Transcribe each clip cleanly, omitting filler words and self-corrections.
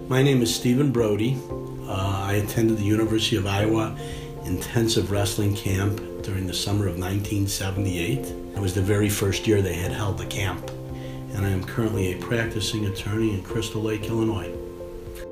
My name is Stephen Brody. I attended the University of Iowa Intensive Wrestling Camp during the summer of 1978. It was the very first year they had held the camp, and I am currently a practicing attorney in Crystal Lake, Illinois.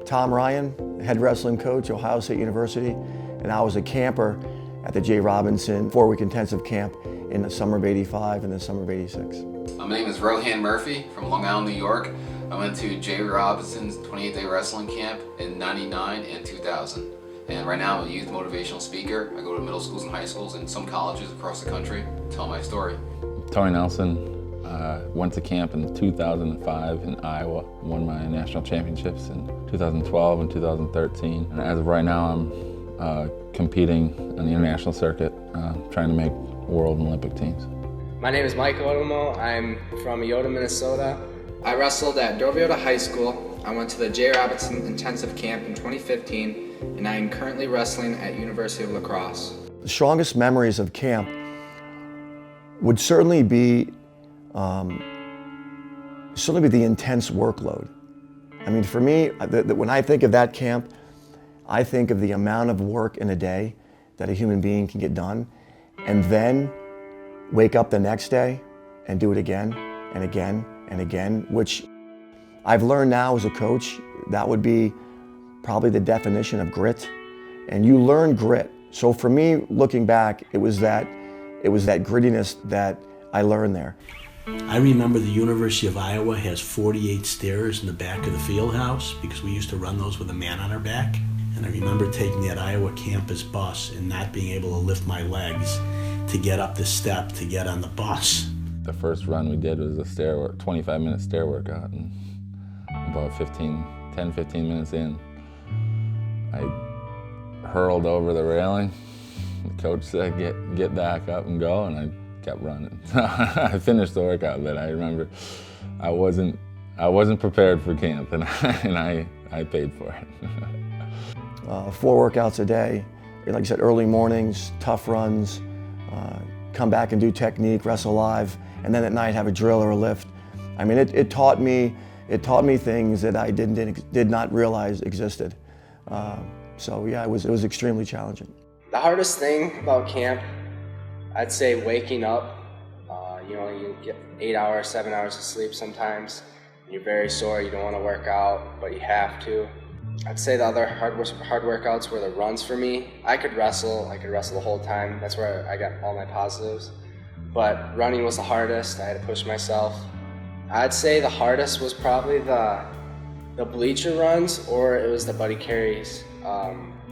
Tom Ryan, head wrestling coach, Ohio State University, and I was a camper at the J. Robinson 4-week intensive camp in the summer of '85 and the summer of '86. My name is Rohan Murphy from Long Island, New York. I went to J. Robinson's 28-day wrestling camp in '99 and 2000. And right now I'm a youth motivational speaker. I go to middle schools and high schools and some colleges across the country to tell my story. Tony Nelson, went to camp in 2005 in Iowa, won my national championships in 2012 and 2013. And as of right now, I'm competing on the international circuit, trying to make world and Olympic teams. My name is Mike Otomo. I'm from Eota, Minnesota. I wrestled at Droviola High School. I went to the J. Robinson Intensive Camp in 2015, and I am currently wrestling at University of La Crosse. The strongest memories of camp would certainly be the intense workload. I mean, for me, when I think of that camp, I think of the amount of work in a day that a human being can get done, and then wake up the next day and do it again and again and again, which I've learned now as a coach, that would be probably the definition of grit. And you learn grit. So for me, looking back, it was that grittiness that I learned there. I remember the University of Iowa has 48 stairs in the back of the field house because we used to run those with a man on our back. And I remember taking that Iowa campus bus and not being able to lift my legs to get up the step to get on the bus. The first run we did was a 25-minute stair workout, and about 10, 15 minutes in, I hurled over the railing. The coach said, get back up and go, and I kept running. I finished the workout, but I remember I wasn't prepared for camp, and I paid for it. 4 workouts a day, like I said, early mornings, tough runs, come back and do technique, wrestle live, and then at night have a drill or a lift. I mean, it taught me things that I did not realize existed. So yeah, it was extremely challenging. The hardest thing about camp, I'd say waking up. You get 8 hours, 7 hours of sleep sometimes. You're very sore, you don't want to work out, but you have to. I'd say the other hard workouts were the runs for me. I could wrestle the whole time. That's where I got all my positives. But running was the hardest. I had to push myself. I'd say the hardest was probably the bleacher runs, or it was the Buddy Carey's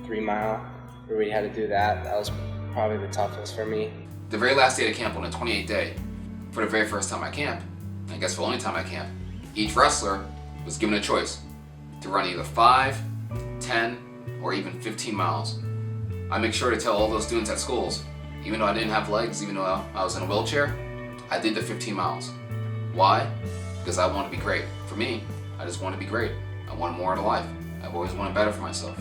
3 mile, where we had to do that. That was probably the toughest for me. The very last day of camp on a 28-day, for the very first time at camp, I guess for the only time at camp, each wrestler was given a choice to run either 5, 10, or even 15 miles. I make sure to tell all those students at schools, even though I didn't have legs, even though I was in a wheelchair, I did the 15 miles. Why? Because I want to be great. For me, I just want to be great. I want more out of life. I've always wanted better for myself.